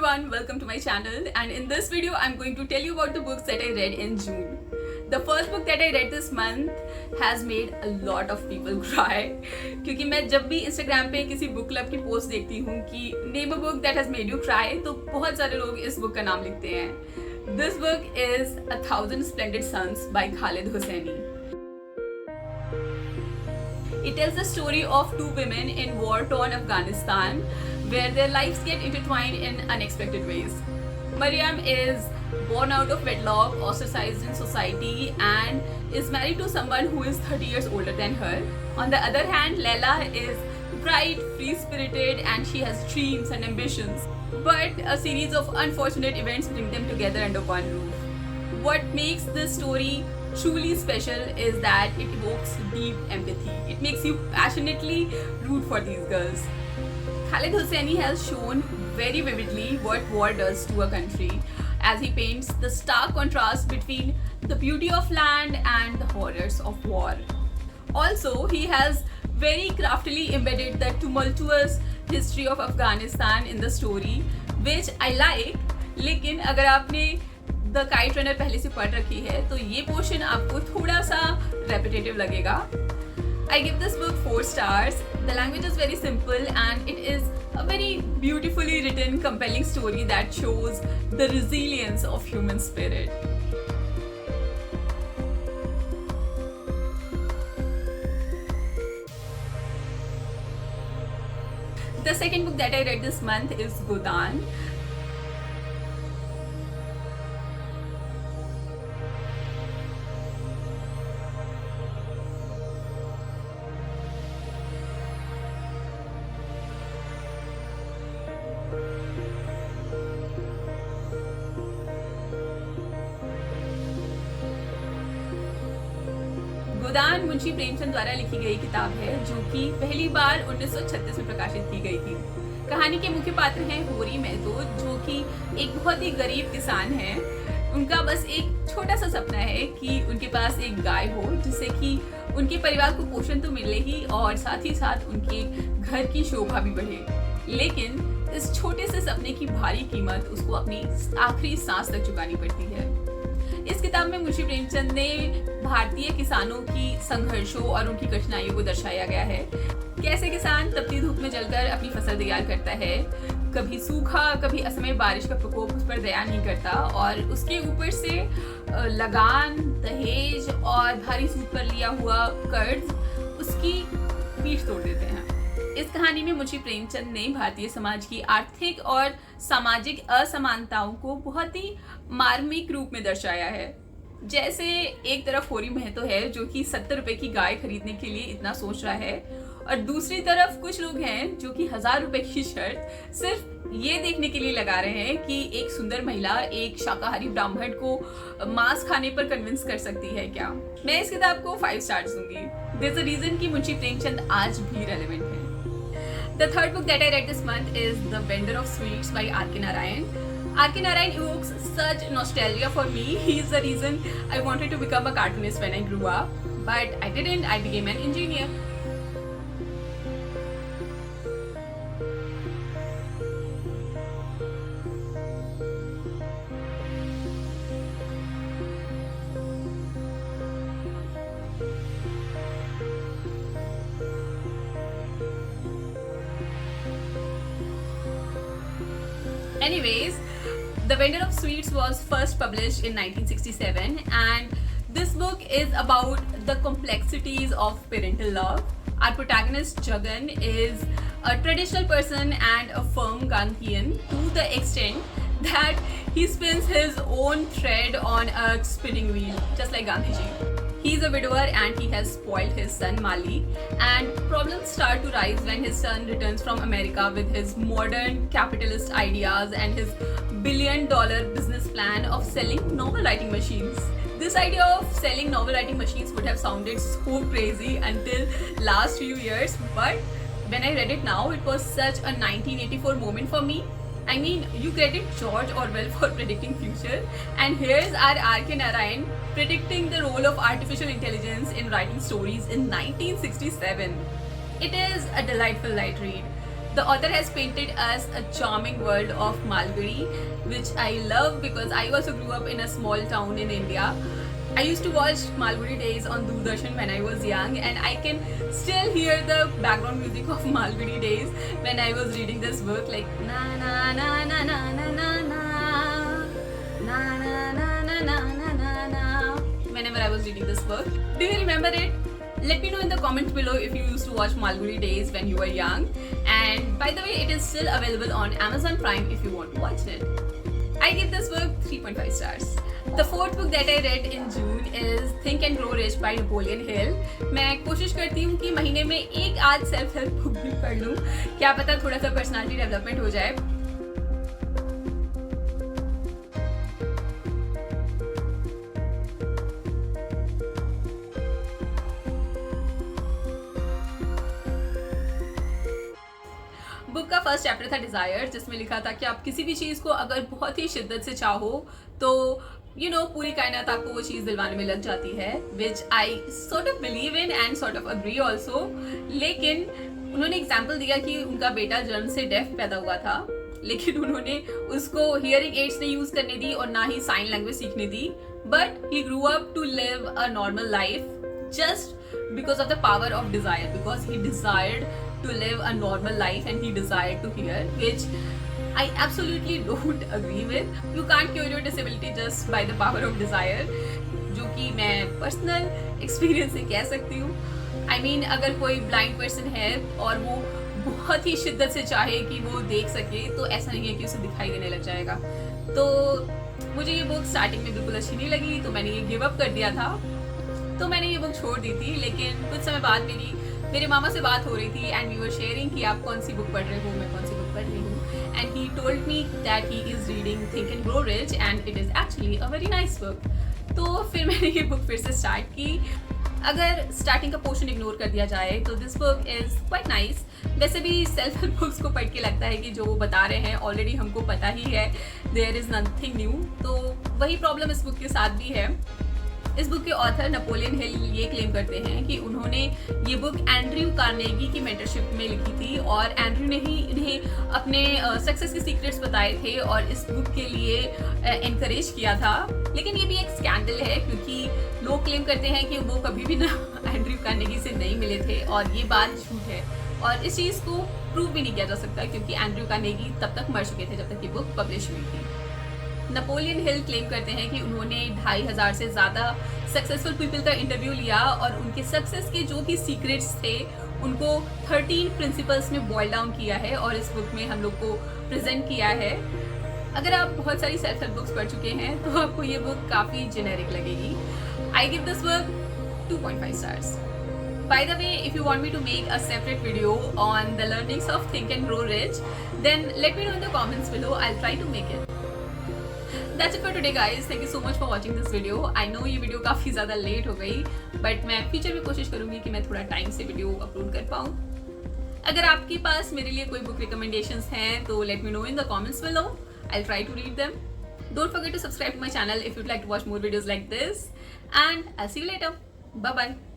everyone, welcome to my channel, and in this video I'm going to tell you about the books that I read in June. The first book that I read this month has made a lot of people cry क्योंकि मैं जब भी Instagram पे किसी book club की post देखती हूँ कि name a book that has made you cry, तो बहुत सारे लोग इस बुक का नाम लिखते हैं. This book is A Thousand Splendid Suns by Khaled Hosseini. It tells the story of two women in war-torn Afghanistan where their lives get intertwined in unexpected ways. Mariam is born out of wedlock, ostracized in society, and is married to someone who is 30 years older than her. On the other hand, Leila is bright, free-spirited, and she has dreams and ambitions. But a series of unfortunate events bring them together under one roof. What makes this story truly special is that it evokes deep empathy. It makes you passionately root for these girls. Khaled Hosseini has shown very vividly what war does to a country as he paints the stark contrast between the beauty of land and the horrors of war. Also, he has very craftily embedded the tumultuous history of Afghanistan in the story, which I like. लेकिन अगर आपने the kite runner पहले से पढ़ रखी है तो ये पोर्शन आपको थोड़ा सा रेपिटेटिव लगेगा. I give this book 4 stars. The language is very simple and it is a very beautifully written, compelling story that shows the resilience of human spirit. The second book that I read this month is Godan. गोदान मुंशी प्रेमचंद द्वारा लिखी गई किताब है जो कि पहली बार 1936 में प्रकाशित की गई थी. कहानी के मुख्य पात्र हैं होरी महतो, जो कि एक बहुत ही गरीब किसान हैं. उनका बस एक छोटा सा सपना है कि उनके पास एक गाय हो जिससे कि उनके परिवार को पोषण तो मिले ही और साथ ही साथ उनके घर की शोभा भी बढ़े. लेकिन इस छोटे से सपने की भारी कीमत उसको अपनी आखिरी सांस तक चुकानी पड़ती है. इस किताब में मुंशी प्रेमचंद ने भारतीय किसानों की संघर्षों और उनकी कठिनाइयों को दर्शाया गया है. कैसे किसान तपती धूप में जलकर अपनी फसल तैयार करता है, कभी सूखा कभी असमय बारिश का प्रकोप उस पर दया नहीं करता और उसके ऊपर से लगान, दहेज और भारी सूद पर लिया हुआ कर्ज उसकी पीठ तोड़ देते हैं. इस कहानी में मुंशी प्रेमचंद ने भारतीय समाज की आर्थिक और सामाजिक असमानताओं को बहुत ही मार्मिक रूप में दर्शाया है. जैसे एक तरफ होरी महतो है जो कि 70 रुपए की गाय खरीदने के लिए इतना सोच रहा है और दूसरी तरफ कुछ लोग हैं जो कि 1000 रुपए की शर्त सिर्फ ये देखने के लिए लगा रहे हैं कि एक सुंदर महिला एक शाकाहारी ब्राह्मण को मांस खाने पर कन्विंस कर सकती है क्या. मैं इस किताब को 5 स्टार्स दूंगी. देयर इज अ रीजन कि मुंशी प्रेमचंद आज भी रेलेवेंट है. The third book that I read this month is The Vendor of Sweets by R.K. Narayan. R.K. Narayan evokes such nostalgia for me. He is the reason I wanted to become a cartoonist when I grew up. But I didn't. I became an engineer. Anyways, The Vendor of Sweets was first published in 1967 and this book is about the complexities of parental love. Our protagonist Jagan is a traditional person and a firm Gandhian to the extent that he spins his own thread on a spinning wheel, just like Gandhiji. He's a widower and he has spoiled his son Mali, and problems start to rise when his son returns from America with his modern capitalist ideas and his billion-dollar business plan of selling novel writing machines. This idea of selling novel writing machines would have sounded so crazy until last few years, but when I read it now, it was such a 1984 moment for me. I mean, you credit George Orwell for predicting future, and here's our R.K. Narayan predicting the role of artificial intelligence in writing stories in 1967. It is a delightful light read. The author has painted us a charming world of Malgudi, which I love because I also grew up in a small town in India. I used to watch Malgudi Days on Doordarshan when I was young, and I can still hear the background music of Malgudi Days when I was reading this book, like na na na na na na na na na na na na na na na. Whenever I was reading this book, do you remember it? Let me know in the comments below if you used to watch Malgudi Days when you were young. And by the way, it is still available on Amazon Prime if you want to watch it. I give this book 3.5 stars. The fourth book that I read in June is Think and Grow Rich by Napoleon Hill. मैं कोशिश करती हूँ कि महीने में एक आध self help book भी पढ़ लूँ, क्या पता थोड़ा सा पर्सनालिटी डेवलपमेंट हो जाए. बुक का फर्स्ट चैप्टर था डिजायर, जिसमें लिखा था कि आप किसी भी चीज को अगर बहुत ही शिद्दत से चाहो तो पूरी कायनात आपको वो चीज दिलवाने में लग जाती है, which I sort of believe in and sort of agree also. लेकिन उन्होंने एग्जाम्पल दिया कि उनका बेटा जन्म से डेफ पैदा हुआ था, लेकिन उन्होंने उसको हियरिंग एड्स नहीं यूज करने दी और ना ही साइन लैंग्वेज सीखने दी, but he grew up to live a normal life just because of the power of desire, because he desired to live a normal life and he desired to hear, which I absolutely don't agree with. You can't cure your disability just by the power of desire, जो कि मैं personal experience से कह सकती हूँ. I mean, अगर कोई blind person है और वो बहुत ही शिद्दत से चाहे कि वो देख सके, तो ऐसा नहीं है कि उसे दिखाई देने लग जाएगा. तो मुझे ये बुक स्टार्टिंग में बिल्कुल अच्छी नहीं लगी, तो मैंने ये गिव अप कर दिया था, तो मैंने ये बुक छोड़ दी थी. लेकिन कुछ समय बाद मेरे मामा से बात हो रही थी एंड वी वर शेयरिंग कि आप कौन सी बुक पढ़ रहे हो, मैं कौन सी बुक पढ़ रही हूँ, and he told me that he is reading think and grow rich and it is actually a very nice book. तो फिर मैंने ये बुक फिर से स्टार्ट की. अगर स्टार्टिंग का पोर्शन इग्नोर कर दिया जाए तो this book is quite nice. वैसे भी सेल्फ हेल्प बुक्स को पढ़ के लगता है कि जो वो बता रहे हैं ऑलरेडी हमको पता ही है, देयर इज नथिंग न्यू. तो वही प्रॉब्लम इस बुक के साथ भी है. इस बुक के ऑथर नेपोलियन हिल ये क्लेम करते हैं कि उन्होंने ये बुक एंड्रयू कार्नेगी की मेंटरशिप में लिखी थी और एंड्रयू ने ही इन्हें अपने सक्सेस के सीक्रेट्स बताए थे और इस बुक के लिए एनकरेज किया था. लेकिन ये भी एक स्कैंडल है क्योंकि लोग क्लेम करते हैं कि वो कभी भी ना एंड्रयू कार्नेगी से नहीं मिले थे और ये बात झूठ है और इस चीज़ को प्रूव भी नहीं किया जा सकता क्योंकि एंड्रयू कार्नेगी तब तक मर चुके थे जब तक ये बुक पब्लिश हुई थी. नेपोलियन हिल क्लेम करते हैं कि उन्होंने 2500 से ज़्यादा सक्सेसफुल पीपल का इंटरव्यू लिया और उनके सक्सेस के जो भी सीक्रेट्स थे उनको 13 प्रिंसिपल्स में बॉयल डाउन किया है और इस बुक में हम लोग को प्रेजेंट किया है. अगर आप बहुत सारी सेल्फ हेल्प बुक्स पढ़ चुके हैं तो आपको ये बुक काफ़ी जेनेरिक लगेगी. I give this book 2.5 stars. By the way, if you want me to make a separate video on the learnings of Think and Grow Rich, then let me know in the comments below. I'll try to make it. That's it for today guys. Thank you so much for watching this video. I know ये video काफ़ी ज़्यादा late हो गई, but मैं future में कोशिश करूँगी कि मैं थोड़ा टाइम से वीडियो अपलोड कर पाऊँ. अगर आपके पास मेरे लिए कोई बुक रिकमेंडेशंस हैं तो let me know in the comments below. I'll try to read them. Don't forget to subscribe to my channel if you'd like to watch more videos like this. And I'll see you later. Bye bye.